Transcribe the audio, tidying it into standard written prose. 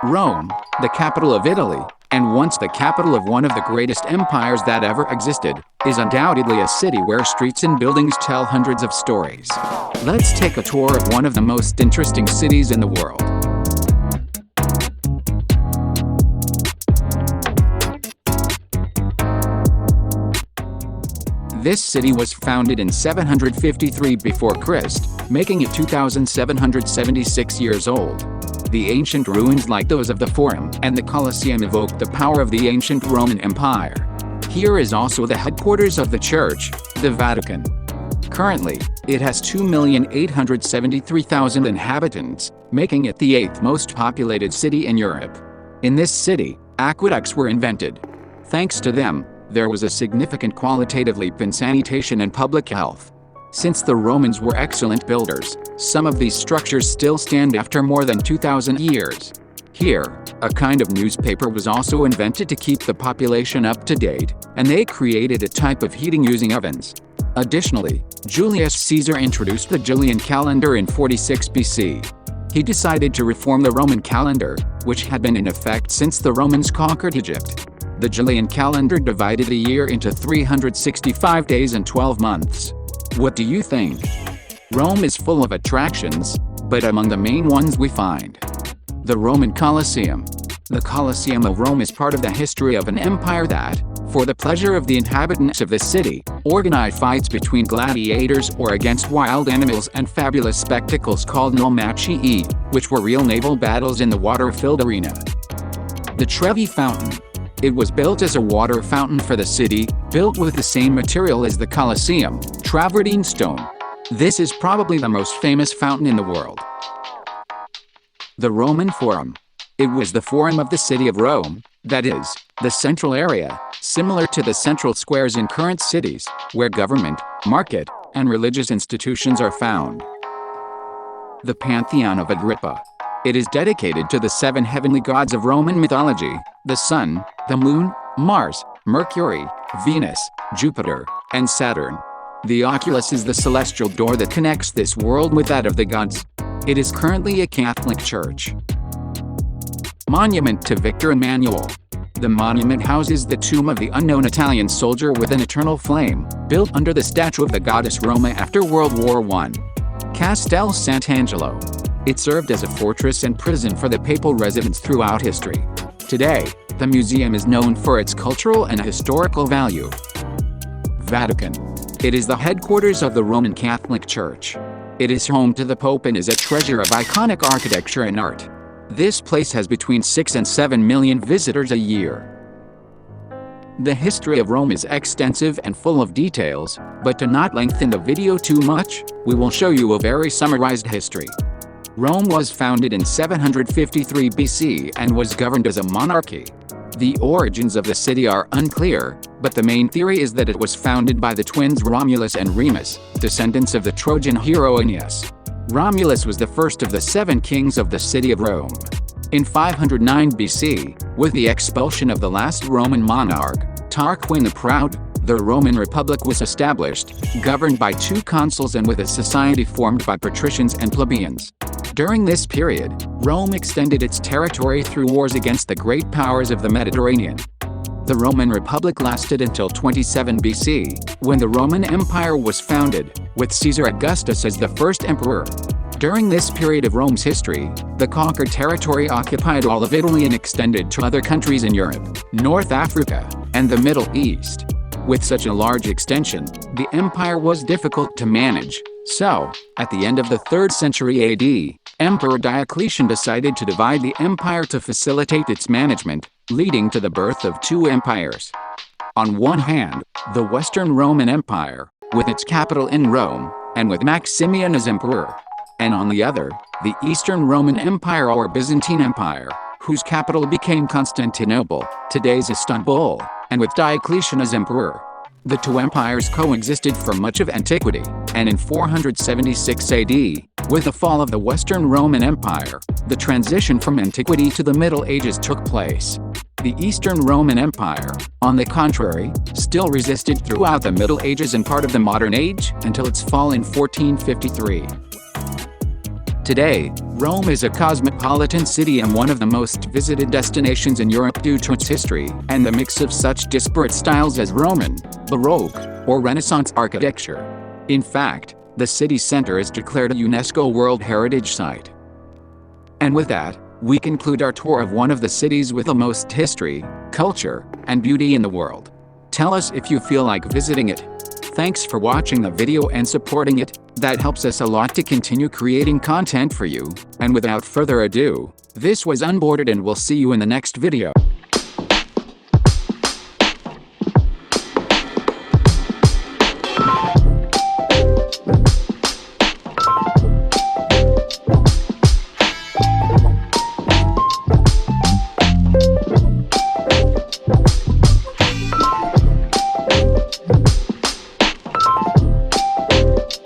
Rome, the capital of Italy, and once the capital of one of the greatest empires that ever existed, is undoubtedly a city where streets and buildings tell hundreds of stories. Let's take a tour of one of the most interesting cities in the world. This city was founded in 753 before Christ, making it 2,776 years old. The ancient ruins like those of the Forum and the Colosseum evoke the power of the ancient Roman Empire. Here is also the headquarters of the Church, the Vatican. Currently, it has 2,873,000 inhabitants, making it the 8th most populated city in Europe. In this city, aqueducts were invented. Thanks to them, there was a significant qualitative leap in sanitation and public health. Since the Romans were excellent builders, some of these structures still stand after more than 2,000 years. Here, a kind of newspaper was also invented to keep the population up to date, and they created a type of heating using ovens. Additionally, Julius Caesar introduced the Julian calendar in 46 BC. He decided to reform the Roman calendar, which had been in effect since the Romans conquered Egypt. The Julian calendar divided the year into 365 days and 12 months. What do you think? Rome is full of attractions, but among the main ones we find the Roman Colosseum. The Colosseum of Rome is part of the history of an empire that, for the pleasure of the inhabitants of the city, organized fights between gladiators or against wild animals and fabulous spectacles called naumachii, which were real naval battles in the water-filled arena. The Trevi Fountain. It was built as a water fountain for the city, built with the same material as the Colosseum, travertine stone. This is probably the most famous fountain in the world. The Roman Forum. It was the forum of the city of Rome, that is, the central area, similar to the central squares in current cities, where government, market, and religious institutions are found. The Pantheon of Agrippa. It is dedicated to the 7 heavenly gods of Roman mythology: the Sun, the Moon, Mars, Mercury, Venus, Jupiter, and Saturn. The oculus is the celestial door that connects this world with that of the gods. It is currently a Catholic church. Monument to Victor Emmanuel. The monument houses the tomb of the unknown Italian soldier with an eternal flame, built under the statue of the goddess Roma after World War I. Castel Sant'Angelo. It served as a fortress and prison for the papal residents throughout history. Today, the museum is known for its cultural and historical value. Vatican. It is the headquarters of the Roman Catholic Church. It is home to the Pope and is a treasure of iconic architecture and art. This place has between 6 and 7 million visitors a year. The history of Rome is extensive and full of details, but to not lengthen the video too much, we will show you a very summarized history. Rome was founded in 753 BC and was governed as a monarchy. The origins of the city are unclear, but the main theory is that it was founded by the twins Romulus and Remus, descendants of the Trojan hero Aeneas. Romulus was the first of the 7 kings of the city of Rome. In 509 BC, with the expulsion of the last Roman monarch, Tarquin the Proud, the Roman Republic was established, governed by 2 consuls and with a society formed by patricians and plebeians. During this period, Rome extended its territory through wars against the great powers of the Mediterranean. The Roman Republic lasted until 27 BC, when the Roman Empire was founded, with Caesar Augustus as the first emperor. During this period of Rome's history, the conquered territory occupied all of Italy and extended to other countries in Europe, North Africa, and the Middle East. With such a large extension, the empire was difficult to manage. So, at the end of the 3rd century AD, Emperor Diocletian decided to divide the empire to facilitate its management, leading to the birth of 2 empires. On one hand, the Western Roman Empire, with its capital in Rome, and with Maximian as emperor. And on the other, the Eastern Roman Empire or Byzantine Empire, whose capital became Constantinople, today's Istanbul, and with Diocletian as emperor. The 2 empires coexisted for much of antiquity, and in 476 AD, with the fall of the Western Roman Empire, the transition from antiquity to the Middle Ages took place. The Eastern Roman Empire, on the contrary, still resisted throughout the Middle Ages and part of the Modern Age until its fall in 1453. Today, Rome is a cosmopolitan city and one of the most visited destinations in Europe due to its history and the mix of such disparate styles as Roman, Baroque, or Renaissance architecture. In fact, the city center is declared a UNESCO World Heritage Site. And with that, we conclude our tour of one of the cities with the most history, culture, and beauty in the world. Tell us if you feel like visiting it. Thanks for watching the video and supporting it. That helps us a lot to continue creating content for you. And without further ado, this was Unbordered and we'll see you in the next video.